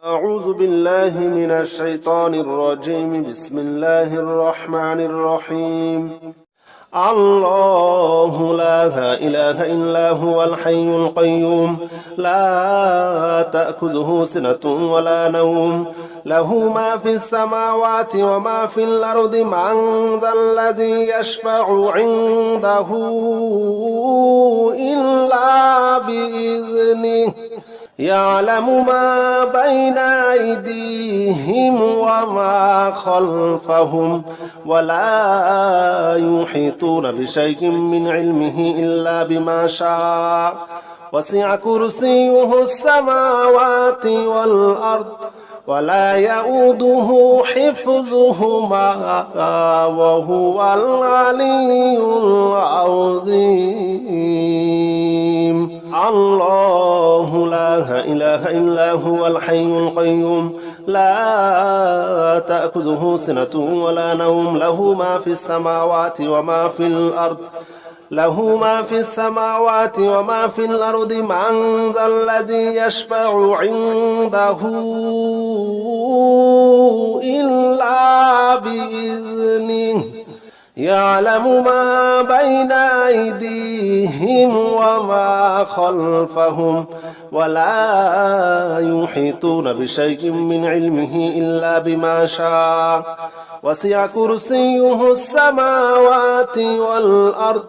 أعوذ بالله من الشيطان الرجيم. بسم الله الرحمن الرحيم. الله لا إله إلا هو الحي القيوم لا تأخذه سنة ولا نوم له ما في السماوات وما في الأرض من ذا الذي يشفع عنده إلا بإذنه يعلم ما بين أيديهم وما خلفهم ولا يحيطون بشيء من علمه إلا بما شاء وسع كرسيه السماوات والأرض ولا يؤوده حفظهما وهو العلي العظيم. الله لا إله إلا هو الحي القيوم لا تأخذه سنة ولا نوم له ما في السماوات وما في الأرض من ذا الذي يشفع عنده إلا بإذنه يعلم ما بين أيديهم وما خلفهم ولا يحيطون بشيء من علمه إلا بما شاء وسع كرسيه السماوات والأرض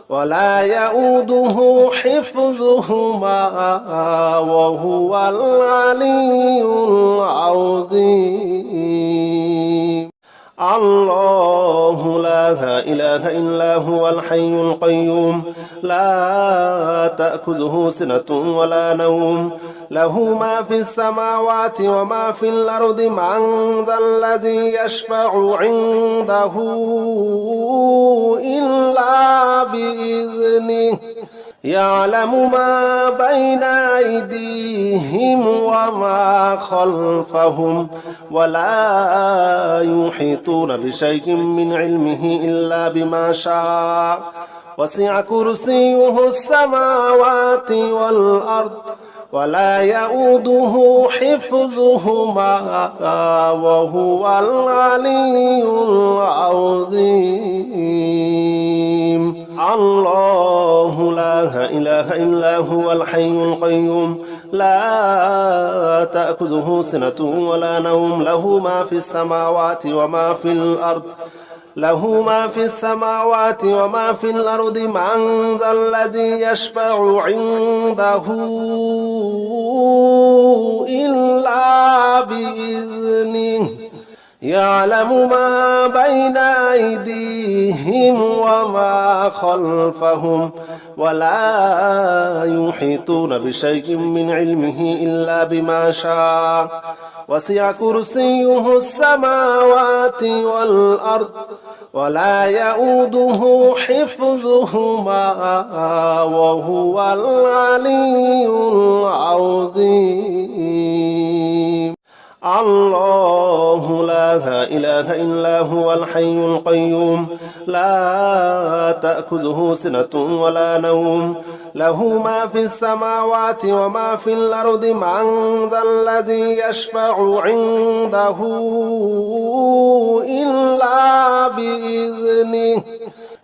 ولا يؤوده حفظهما وهو العلي العظيم. الله لا إله إلا هو الحي القيوم لا تأخذه سنة ولا نوم له ما في السماوات وما في الأرض من ذا الذي يشفع عنده إلا بإذنه يعلم ما بين أيديهم وما خلفهم ولا يحيطون بشيء من علمه إلا بما شاء وسع كرسيه السماوات والأرض ولا يؤوده حفظهما وهو العلي العظيم. الله لا إله إلا هو الحي القيوم لا تأخذه سنة ولا نوم له ما في السماوات وما في الأرض من ذا الذي يشفع عنده إلا بإذنه يعلم ما بين أيديهم وما خلفهم ولا يحيطون بشيء من علمه إلا بما شاء وسع كرسيه السماوات والأرض ولا يؤوده حفظهما وهو العلي العظيم. الله لا إله إلا هو الحي القيوم لا تأخذه سنة ولا نوم له ما في السماوات وما في الأرض من ذا الذي يشفع عنده إلا بإذنه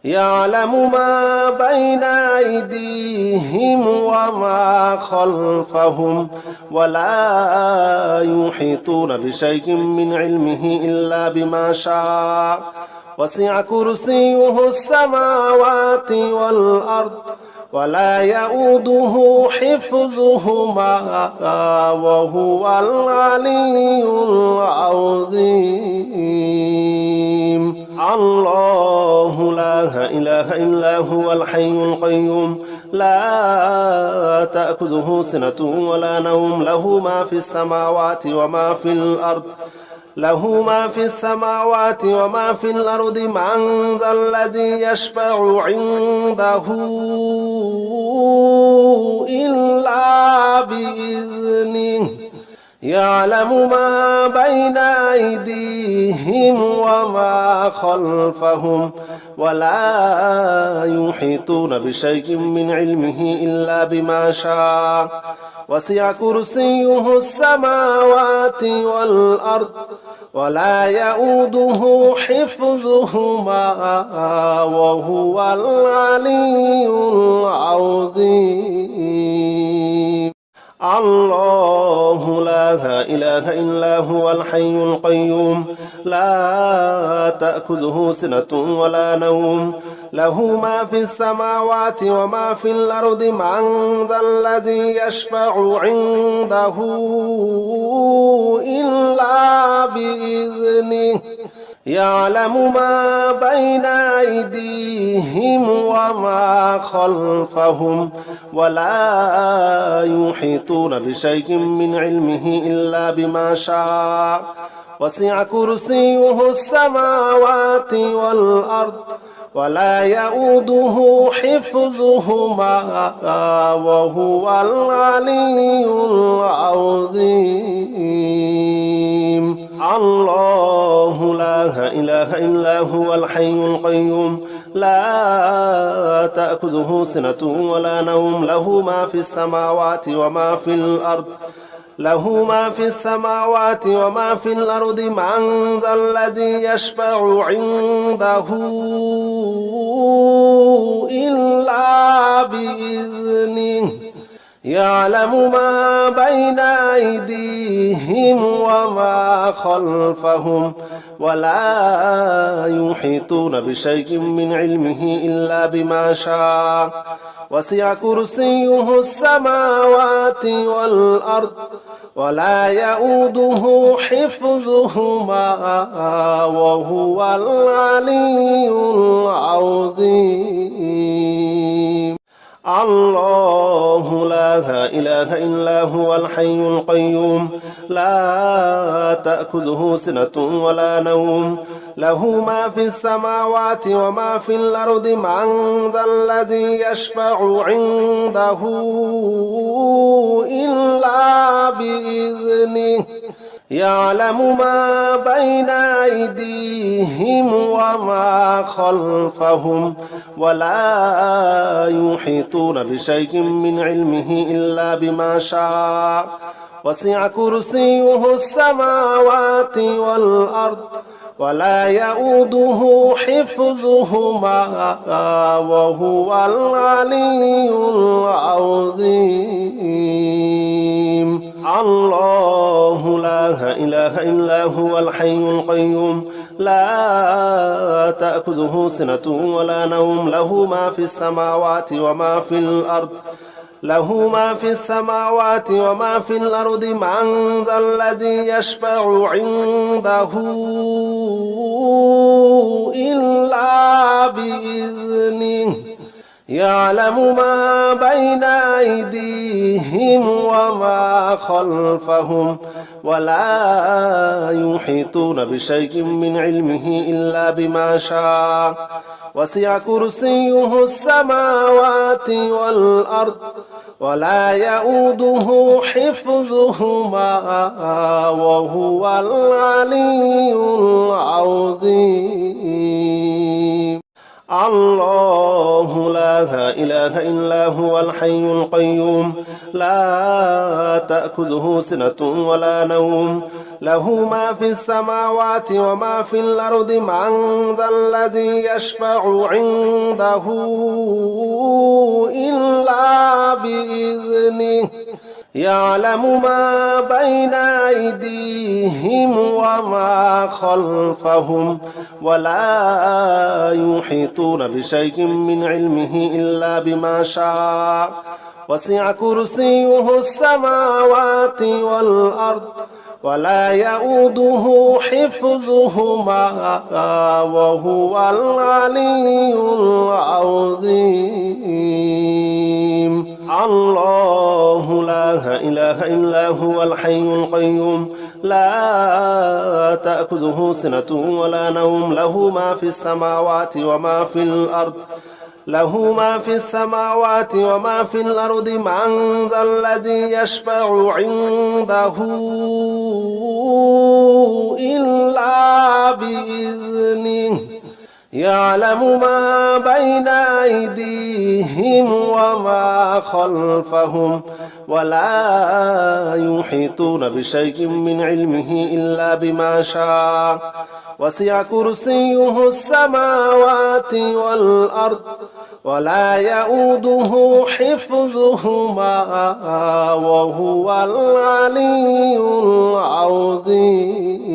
يعلم ما بين أيديهم وما خلفهم ولا يحيطون بشيء من علمه إلا بما شاء وسع كرسيه السماوات والأرض ولا يؤوده حفظهما وهو العلي العظيم. الله لا إله إلا هو الحي القيوم لا تأخذه سنة ولا نوم له ما في السماوات وما في الأرض من ذا الذي يشفع عنده إلا بإذنه يعلم ما بين أيديهم وما خلفهم ولا يحيطون بشيء من علمه إلا بما شاء وسع كرسيه السماوات والأرض ولا يؤوده حفظهما وهو العلي العظيم الله لا إله إلا هو الحي القيوم لا تأخذه سنة ولا نوم له ما في السماوات وما في الأرض من ذا الذي يشفع عنده إلا بإذنه يعلم ما بين أيديهم وما خلفهم ولا يحيطون بشيء من علمه إلا بما شاء وسع كرسيه السماوات والأرض ولا يؤوده حفظهما وهو العلي العظيم الله لا إله إلا هو الحي القيوم لا تأخذه سنة ولا نوم له ما في السماوات وما في الأرض له ما في السماوات وما في الأرض من ذا الذي يشفع عنده إلا بإذنه يعلم ما بين أيديهم وما خلفهم ولا يحيطون بشيء من علمه إلا بما شاء وسع كرسيه السماوات والأرض ولا يؤوده حفظهما وهو العلي العظيم الله لا إله إلا هو الحي القيوم لا تأخذه سنة ولا نوم له ما في السماوات وما في الأرض من ذا الذي يشفع عنده إلا بإذنه يعلم ما بين أيديهم وما خلفهم ولا يحيطون بشيء من علمه إلا بما شاء وسع كرسيه السماوات والأرض ولا يؤوده حفظهما وهو العلي العظيم الله لا إله إلا هو الحي القيوم لا تأخذه سنة ولا نوم له ما في السماوات وما في الأرض له ما في السماوات وما في الأرض من ذا الذي يشفع عنده إلا بإذنه يعلم ما بين أيديهم وما خلفهم ولا يحيطون بشيء من علمه إلا بما شاء وسع كرسيه السماوات والأرض ولا يؤوده حفظهما وهو العلي العظيم الله لا إله إلا هو الحي القيوم لا تأخذه سنة ولا نوم له ما في السماوات وما في الأرض من ذا الذي يشفع عنده إلا بإذنه يعلم ما بين أيديهم وما خلفهم ولا يحيطون بشيء من علمه إلا بما شاء وسع كرسيه السماوات والأرض ولا يؤوده حفظهما وهو العلي العظيم الله لا إله إلا هو الحي القيوم لا تأخذه سنة ولا نوم له ما في السماوات وما في الأرض له ما في السماوات وما في الأرض من ذا الذي يشفع عنده إلا بإذنه يعلم ما بين أيديهم وما خلفهم ولا يحيطون بشيء من علمه إلا بما شاء وسع كرسيه السماوات والأرض ولا يؤوده حفظهما وهو العلي العظيم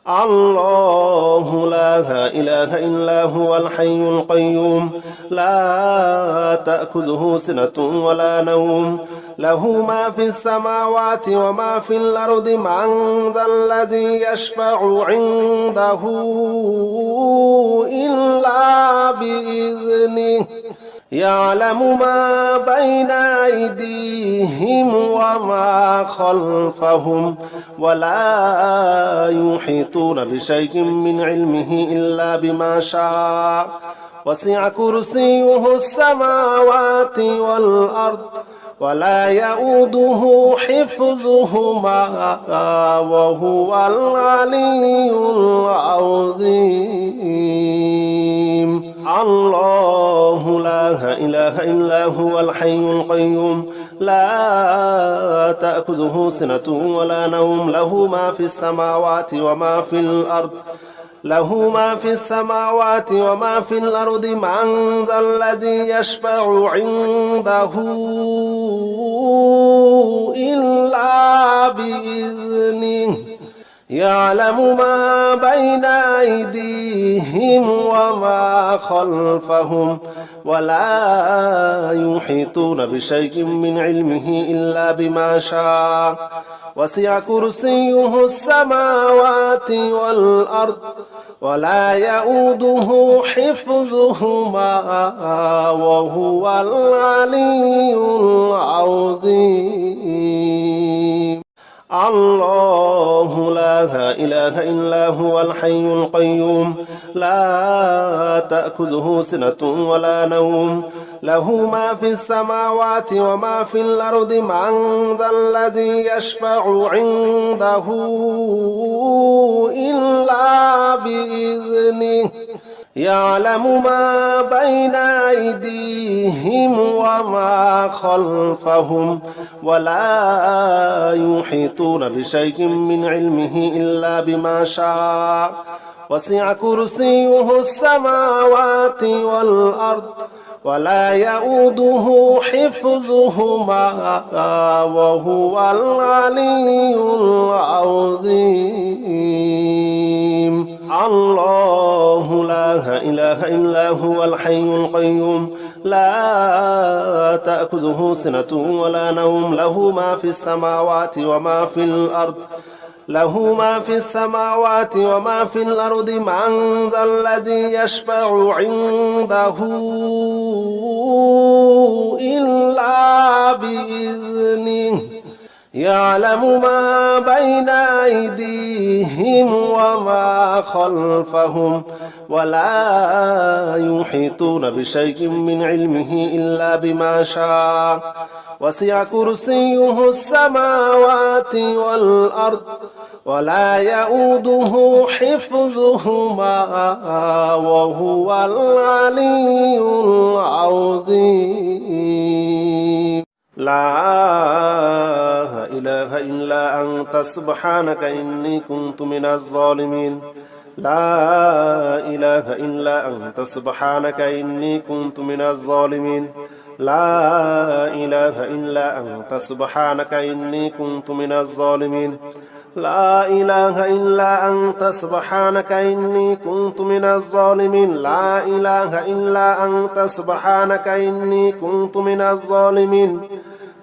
الله لا إله إلا هو الحي القيوم لا تأخذه سنة ولا نوم له ما في السماوات وما في الأرض من ذا الذي يشفع عنده إلا بإذنه يعلم ما بين أيديهم وما خلفهم ولا يحيطون بشيء من علمه إلا بما شاء وسع كرسيه السماوات والأرض ولا يؤوده حفظهما وهو العلي العظيم الله لا إله إلا هو الحي القيوم لا تأخذه سنة ولا نوم له ما في السماوات وما في الأرض له ما في السماوات وما في الأرض من ذا الذي يشفع عنده إلا بإذنه يعلم ما بين أيديهم وما خلفهم ولا يحيطون بشيء من علمه إلا بما شاء وسع كرسيه السماوات والأرض ولا يؤوده حفظهما وهو العلي العظيم الله لا إله إلا هو الحي القيوم لا تأخذه سنة ولا نوم له ما في السماوات وما في الأرض من ذا الذي يشفع عنده إلا بإذنه يعلم ما بين أيديهم وما خلفهم ولا يحيطون بشيء من علمه إلا بما شاء وسع كرسيه السماوات والأرض ولا يؤوده حفظهما وهو العلي العظيم الله لا إله إلا هو الحي القيوم لا تأخذه سنة ولا نوم له ما في السماوات وما في الأرض له ما في السماوات وما في الأرض من ذا الذي يشفع عنده إلا بإذنه يعلم ما بين أيديهم وما خلفهم ولا يحيطون بشيء من علمه إلا بما شاء وسع كرسيه السماوات والأرض ولا يؤوده حفظهما وهو العلي العظيم لا إله إلا أنت سبحانك إني كنت من الظالمين لا إله إلا أنت سبحانك إني كنت من الظالمين لا إله إلا أنت سبحانك إني كنت من الظالمين لا إله إلا أنت سبحانك إني كنت من الظالمين لا إله إلا أنت سبحانك إني كنت من الظالمين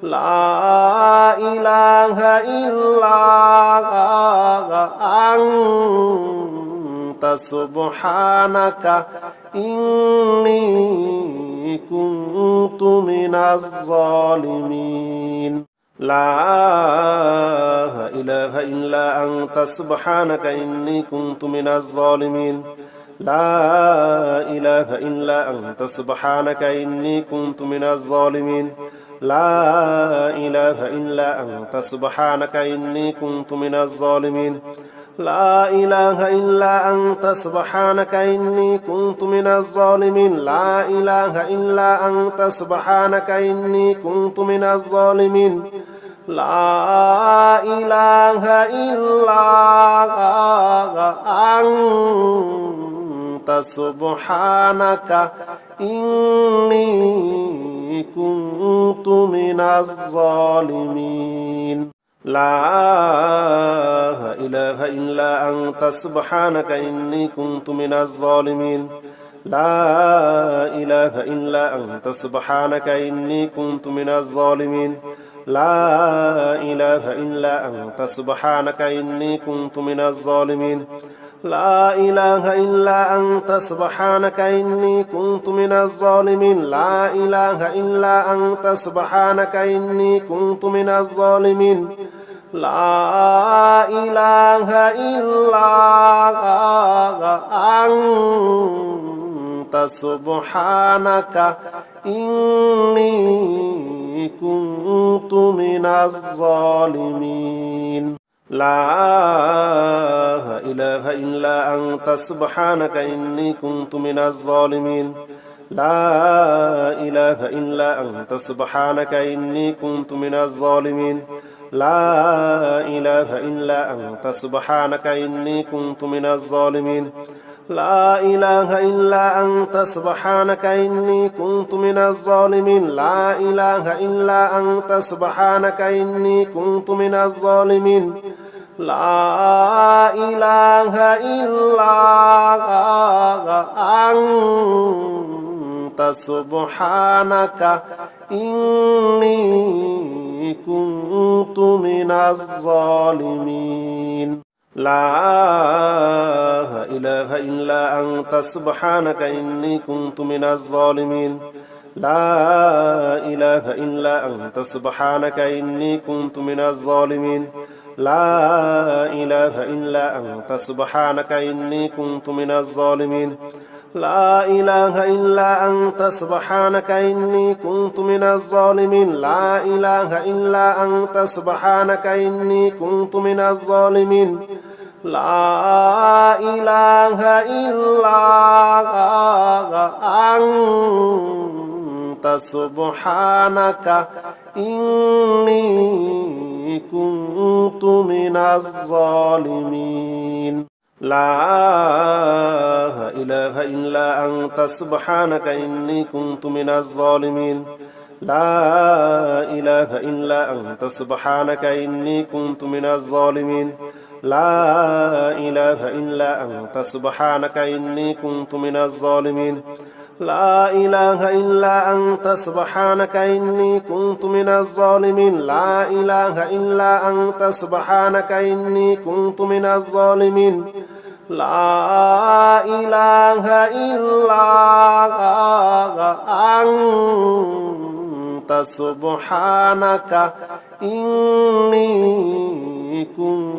لا إله إلا أنت سبحانك إني كنت من الظالمين لا إله إلا أنت سبحانك إني كنت من الظالمين لا إله إلا أنت سبحانك إني كنت من الظالمين لا إله إلا أنت سبحانك إني كنت من الظالمين لا إله إلا أنت سبحانك إني كنت من الظالمين لا إله إلا أنت سبحانك إني كنت من الظالمين لا إله إلا أنت سبحانك إني كنت من الظالمين لا إله إلا أنت سبحانك إني كنت من الظالمين لا إله إلا أنت سبحانك إني كنت من الظالمين لا إله إلا أنت سبحانك إني كنت من الظالمين لا إله إلا أنت سبحانك إني كنت من الظالمين لا إله إلا أنت سبحانك إني كنت من الظالمين لا إله إلا أنت سبحانك إني كنت من الظالمين لا إله إلا أنت سبحانك إني كنت من الظالمين لا إله إلا أنت سبحانك إني كنت من الظالمين لا إله إلا أنت سبحانك إني كنت من الظالمين لا إله إلا أنت سبحانك إني كنت من الظالمين لا إله إلا أنت سبحانك إني كنت من الظالمين لا إله إلا أنت سبحانك إني كنت من الظالمين لا إله إلا أنت سبحانك إني كنت من الظالمين لا إله إلا أنت سبحانك إني كنت من الظالمين لا إله إلا أنت سبحانك إني كنت من الظالمين لا إله إلا أنت سبحانك إني كنت من الظالمين لا إله إلا أنت سبحانك إني كنت من الظالمين لا إله إلا أنت سبحانك إني كنت من الظالمين لا إله إلا أنت سبحانك إني كنت من الظالمين لا إله إلا أنت سبحانك إني كنت من الظالمين لا إله إلا أنت سبحانك إني كنت من الظالمين لا إله إلا أنت سبحانك إني كنت من الظالمين لا إله إلا أنت سبحانك إني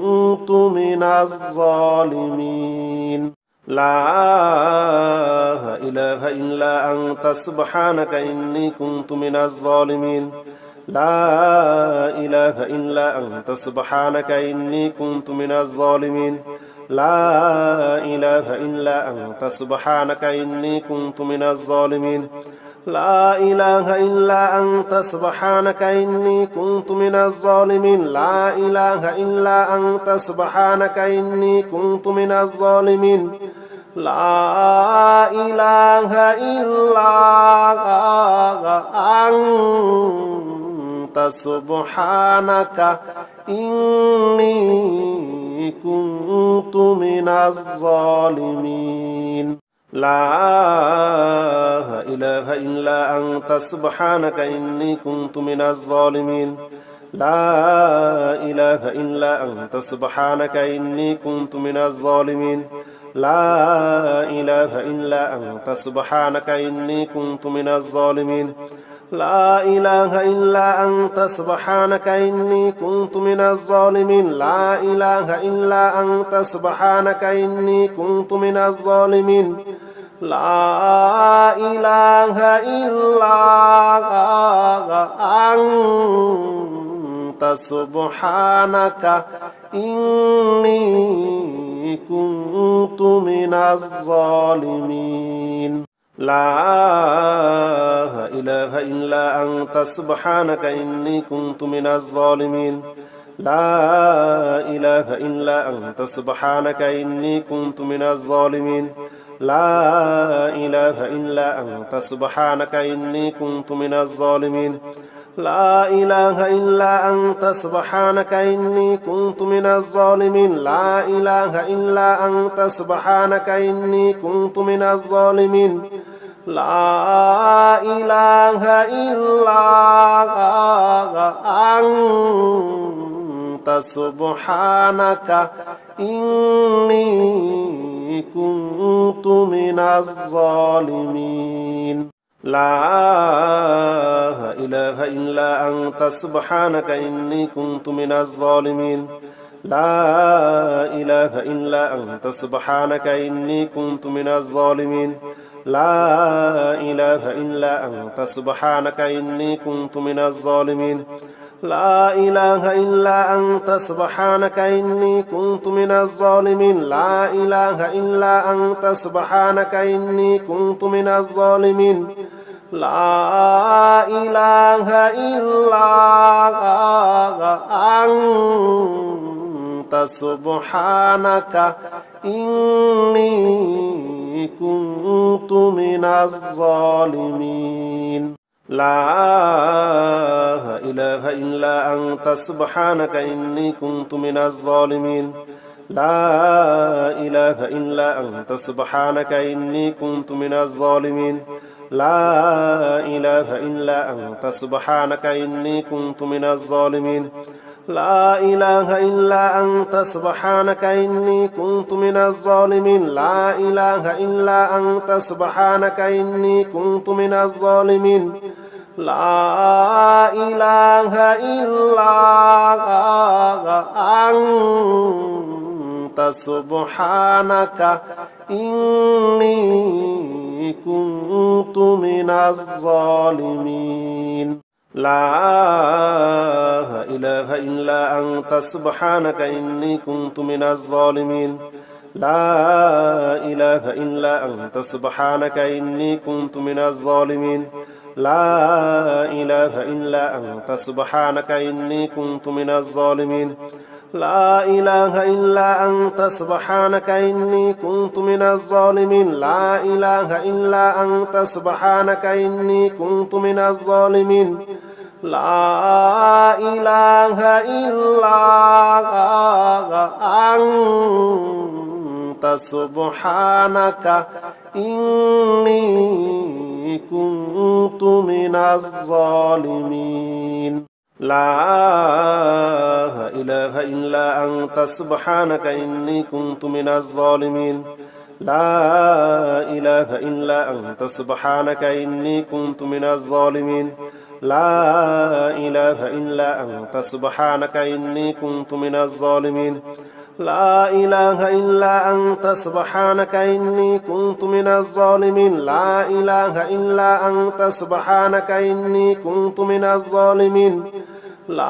كنت من الظالمين لا إله إلا أنت سبحانك إني كنت من الظالمين لا إله إلا أنت سبحانك إني كنت من الظالمين لا إله إلا أنت سبحانك إني كنت من الظالمين لا إله إلا أنت سبحانك إني كنت من الظالمين لا إله إلا أنت سبحانك إني كنت من الظالمين لا إله إلا أنت سبحانك إني كنت من الظالمين لا إله إلا أنت سبحانك إني كنت من الظالمين لا إله إلا أنت سبحانك إني كنت من الظالمين لا إله إلا أنت سبحانك إني كنت من الظالمين لا إله إلا أنت سبحانك إني كنت من الظالمين لا إله إلا أنت سبحانك إني كنت من الظالمين لا إله إلا أنت سبحانك إني كنت من الظالمين لا إله إلا أنت سبحانك إني كنت من الظالمين لا إله إلا أنت سبحانك إني كنت من الظالمين لا إله إلا أنت سبحانك إني كنت من الظالمين لا إله إلا أنت سبحانك إني كنت من الظالمين لا إله إلا أنت سبحانك إني كنت من الظالمين لا إله إلا أنت سبحانك إني كنت من الظالمين لا إله إلا أنت سبحانك إني كنت من الظالمين لا إله إلا أنت سبحانك إني كنت من الظالمين لا إله إلا أنت سبحانك إني كنت من الظالمين لا إله إلا أنت سبحانك إني كنت من الظالمين لا إله إلا أنت سبحانك إني كنت من الظالمين لا إله إلا أنت سبحانك إني كنت من الظالمين لا إله إلا أنت سبحانك إني كنت من الظالمين لا إله إلا أنت سبحانك إني كنت من الظالمين لا إله إلا أنت سبحانك إني كنت من الظالمين لا إله إلا أنت سبحانك إني كنت من الظالمين لا إله إلا أنت سبحانك إني كنت من الظالمين لا إله إلا أنت سبحانك إني كنت من الظالمين لا إله إلا أنت سبحانك إني كنت من الظالمين لا إله إلا أنت سبحانك إني كنت من الظالمين لا إله إلا أنت سبحانك إني كنت من الظالمين لا إله إلا أنت سبحانك إني كنت من الظالمين لا إله إلا أنت سبحانك إني كنت من الظالمين لا إله إلا أنت سبحانك إني كنت من الظالمين لا إله إلا أنت سبحانك إني كنت من الظالمين لا إله إلا أنت سبحانك إني كنت من الظالمين لا إله إلا أنت سبحانك إني كنت من الظالمين لا إله إلا أنت سبحانك إني كنت من الظالمين لا إله إلا أنت سبحانك إني كنت من الظالمين لا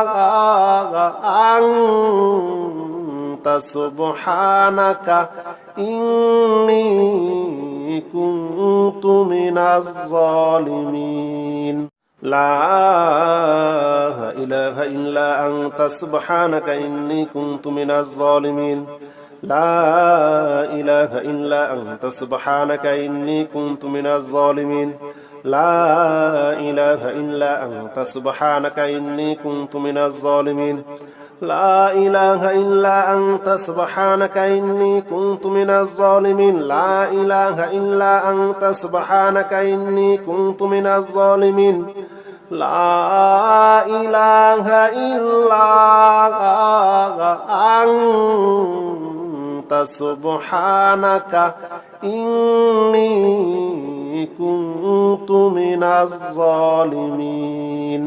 إله إلا أنت سبحانك إني كنت من الظالمين لا إله إلا أنت سبحانك إني كنت من الظالمين لا إله إلا أنت سبحانك إني كنت من الظالمين لا إله إلا أنت سبحانك إني كنت من الظالمين لا إله إلا أنت سبحانك إني كنت من الظالمين لا إله إلا أنت سبحانك إني كنت من الظالمين لا إله إلا أنت سبحانك إني كنت من الظالمين لا إله إلا أنت سبحانك إني كنت من الظالمين